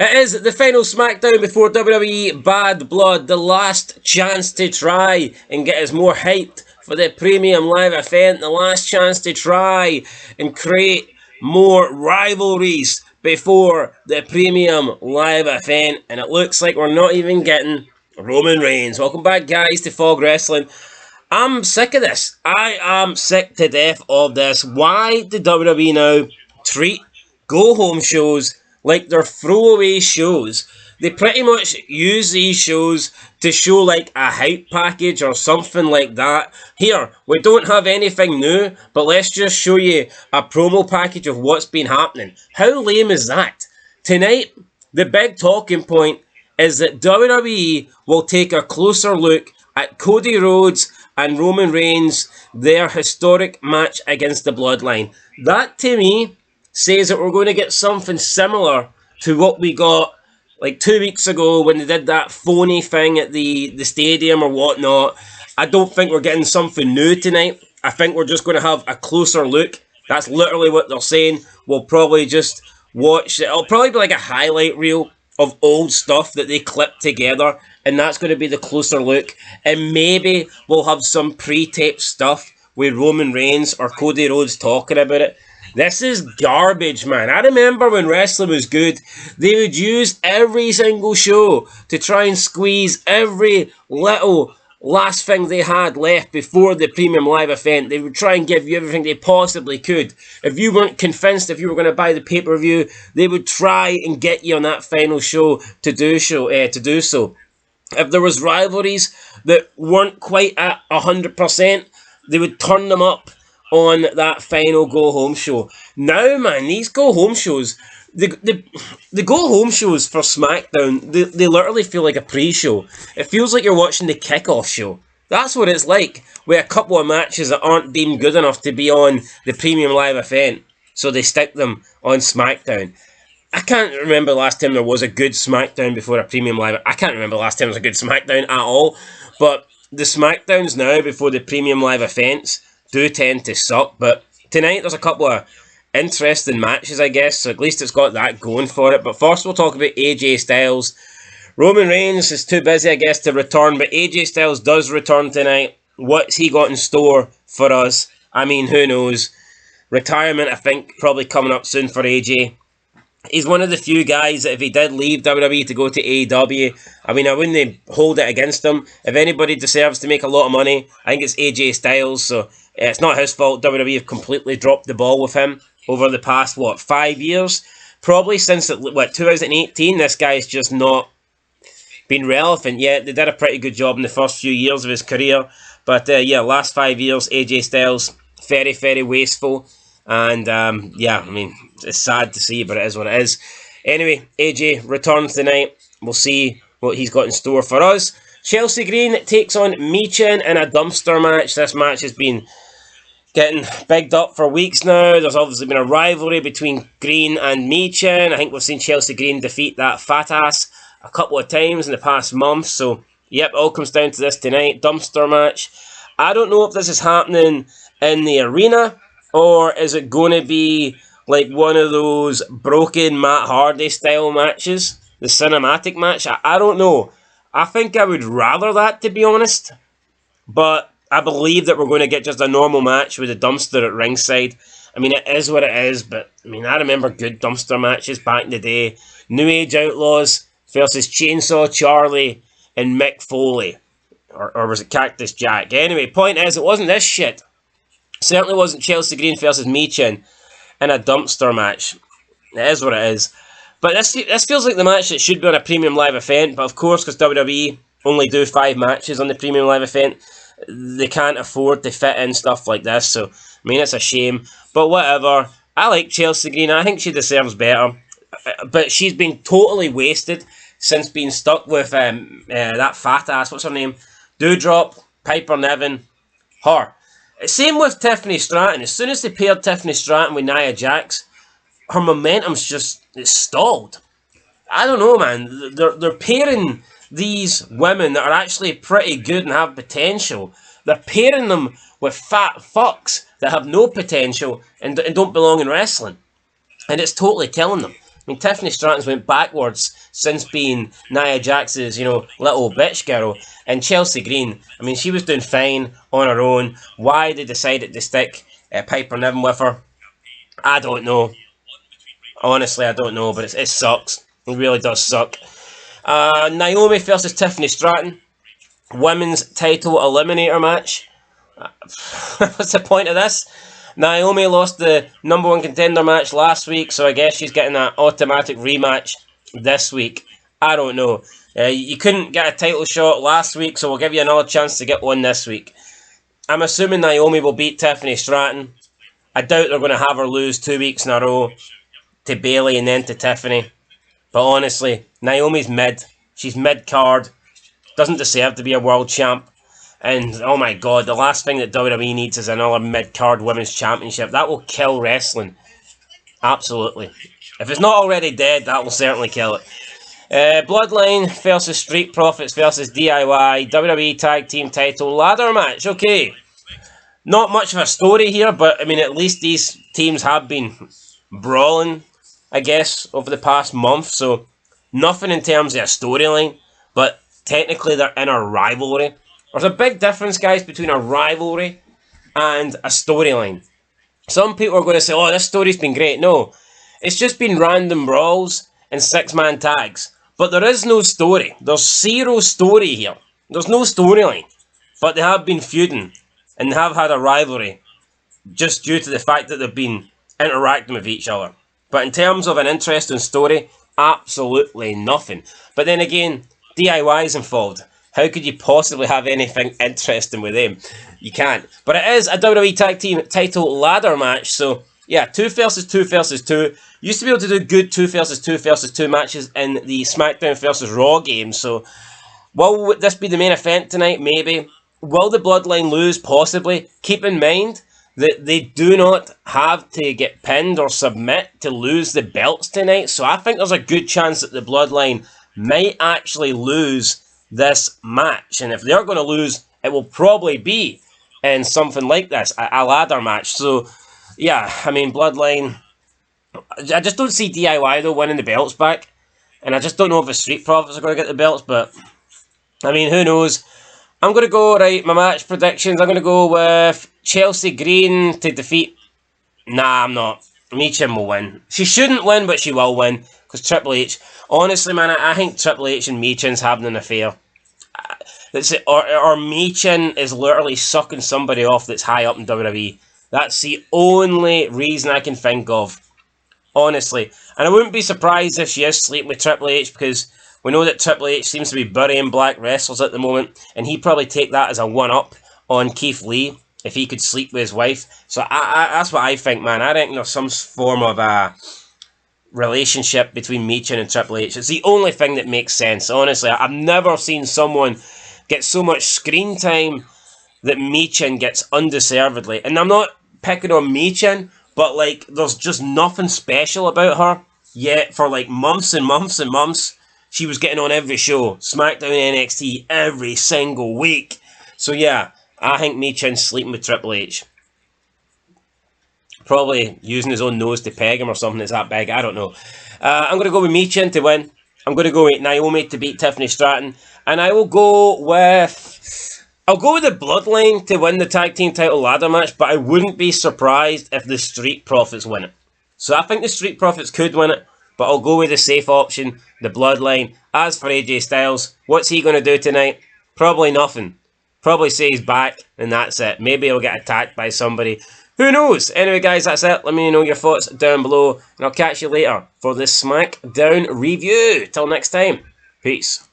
It is the final SmackDown before WWE Bad Blood, the last chance to try and get us more hyped for the premium live event, the last chance to try and create more rivalries before the premium live event, and it looks like we're not even getting Roman Reigns. Welcome back, guys, to Fog Wrestling. I'm sick of this. I am sick to death of this. Why did WWE now treat go-home shows like they're throwaway shows? They pretty much use these shows to show like a hype package or something like that. Here, we don't have anything new, but let's just show you a promo package of what's been happening. How lame is that? Tonight, the big talking point is that WWE will take a closer look at Cody Rhodes and Roman Reigns, their historic match against the Bloodline. That, to me, says that we're going to get something similar to what we got like 2 weeks ago when they did that phony thing at the stadium or whatnot. I don't think we're getting something new tonight. I think we're just going to have a closer look. That's literally what they're saying. We'll probably just watch it. It'll probably be like a highlight reel of old stuff that they clipped together, and that's going to be the closer look. And maybe we'll have some pre-taped stuff with Roman Reigns or Cody Rhodes talking about it. This is garbage, man. I remember when wrestling was good, they would use every single show to try and squeeze every little last thing they had left before the premium live event. They would try and give you everything they possibly could. If you weren't convinced if you were going to buy the pay-per-view, they would try and get you on that final show to do so. If there was rivalries that weren't quite at 100%, they would turn them up on that final go-home show. Now, man, these go-home shows, the go-home shows for SmackDown, they literally feel like a pre-show. It feels like you're watching the kickoff show. That's what it's like, with a couple of matches that aren't deemed good enough to be on the premium live event, so they stick them on SmackDown. I can't remember the last time there was a good SmackDown before a premium live. I can't remember the last time there was a good SmackDown at all, but the SmackDowns now before the premium live events do tend to suck. But tonight there's a couple of interesting matches, I guess, so at least it's got that going for it. But first we'll talk about AJ Styles. Roman Reigns is too busy, I guess, to return, but AJ Styles does return tonight. What's he got in store for us? I mean, who knows? Retirement, I think, probably coming up soon for AJ. He's one of the few guys that if he did leave WWE to go to AEW, I mean, I wouldn't hold it against him. If anybody deserves to make a lot of money, I think it's AJ Styles, so it's not his fault. WWE have completely dropped the ball with him over the past, 5 years? Probably since, 2018, this guy's just not been relevant yet. They did a pretty good job in the first few years of his career, but last 5 years, AJ Styles, very, very wasteful. And, I mean, it's sad to see, but it is what it is. Anyway, AJ returns tonight. We'll see what he's got in store for us. Chelsea Green takes on Michin in a dumpster match. This match has been getting bigged up for weeks now. There's obviously been a rivalry between Green and Michin. I think we've seen Chelsea Green defeat that fat ass a couple of times in the past month. So, yep, it all comes down to this tonight. Dumpster match. I don't know if this is happening in the arena, or is it going to be like one of those broken Matt Hardy style matches? The cinematic match? I don't know. I think I would rather that, to be honest. But I believe that we're going to get just a normal match with a dumpster at ringside. I mean, it is what it is, but I mean, I remember good dumpster matches back in the day. New Age Outlaws versus Chainsaw Charlie and Mick Foley. Or was it Cactus Jack? Anyway, point is, it wasn't this shit. Certainly wasn't Chelsea Green versus Michin in a dumpster match. It is what it is. But this feels like the match that should be on a premium live event, but of course, because WWE only do 5 matches on the premium live event, they can't afford to fit in stuff like this, so, I mean, it's a shame. But whatever. I like Chelsea Green. I think she deserves better. But she's been totally wasted since being stuck with that fat ass, what's her name? Doudrop, Piper Niven, her. Same with Tiffany Stratton. As soon as they paired Tiffany Stratton with Nia Jax, her momentum's it's stalled. I don't know, man. They're pairing these women that are actually pretty good and have potential. They're pairing them with fat fucks that have no potential and don't belong in wrestling. And it's totally killing them. I mean, Tiffany Stratton's went backwards since being Nia Jax's, little bitch girl. And Chelsea Green, I mean, she was doing fine on her own. Why they decided to stick Piper Niven with her, I don't know. Honestly, I don't know, but it sucks. It really does suck. Naomi versus Tiffany Stratton. Women's title eliminator match. What's the point of this? Naomi lost the number 1 contender match last week, so I guess she's getting an automatic rematch this week. I don't know. You couldn't get a title shot last week, so we'll give you another chance to get one this week. I'm assuming Naomi will beat Tiffany Stratton. I doubt they're going to have her lose 2 weeks in a row to Bayley and then to Tiffany. But honestly, Naomi's mid. She's mid-card. Doesn't deserve to be a world champ. And, oh my god, the last thing that WWE needs is another mid-card women's championship. That will kill wrestling. Absolutely. If it's not already dead, that will certainly kill it. Bloodline versus Street Profits versus DIY. WWE Tag Team Title Ladder Match. Okay. Not much of a story here, but, I mean, at least these teams have been brawling, I guess, over the past month. So, nothing in terms of a storyline, but technically they're in a rivalry. There's a big difference, guys, between a rivalry and a storyline. Some people are going to say, oh, this story's been great. No, it's just been random brawls and 6-man tags. But there is no story. There's zero story here. There's no storyline. But they have been feuding and have had a rivalry just due to the fact that they've been interacting with each other. But in terms of an interesting story, absolutely nothing. But then again, DIY is involved. How could you possibly have anything interesting with them? You can't. But it is a WWE Tag Team Title Ladder match. So, yeah, 2 versus 2 versus 2. Used to be able to do good 2 versus 2 versus 2 matches in the SmackDown versus Raw game. So, will this be the main event tonight? Maybe. Will the Bloodline lose? Possibly. Keep in mind that they do not have to get pinned or submit to lose the belts tonight. So, I think there's a good chance that the Bloodline might actually lose this match, and if they're going to lose, it will probably be in something like this, a ladder match. So, yeah, I mean, Bloodline, I just don't see DIY, though, winning the belts back, and I just don't know if the Street Profits are going to get the belts, but, I mean, who knows. I'm going to go, right, my match predictions, I'm going to go with Chelsea Green to defeat, nah, I'm not, Michin will win. She shouldn't win, but she will win, because Triple H, honestly, man, I think Triple H and Michin's having an affair. Or Michin is literally sucking somebody off that's high up in WWE. That's the only reason I can think of. Honestly. And I wouldn't be surprised if she is sleeping with Triple H, because we know that Triple H seems to be burying black wrestlers at the moment, and he'd probably take that as a one-up on Keith Lee if he could sleep with his wife. So that's what I think, man. I reckon there's some form of a relationship between Michin and Triple H. It's the only thing that makes sense. Honestly, I've never seen someone get so much screen time that Michin gets undeservedly. And I'm not picking on Michin, but like, there's just nothing special about her. Yet for like months and months and months, she was getting on every show. SmackDown, NXT, every single week. So yeah, I think Michin's sleeping with Triple H. Probably using his own nose to peg him or something that's that big. I don't know. I'm going to go with Michin to win. I'm going to go with Naomi to beat Tiffany Stratton. And I will go with... I'll go with the Bloodline to win the Tag Team Title Ladder match, but I wouldn't be surprised if the Street Profits win it. So I think the Street Profits could win it, but I'll go with the safe option, the Bloodline. As for AJ Styles, what's he going to do tonight? Probably nothing. Probably say he's back, and that's it. Maybe he'll get attacked by somebody. Who knows? Anyway, guys, that's it. Let me know your thoughts down below, and I'll catch you later for this SmackDown review. Till next time, peace.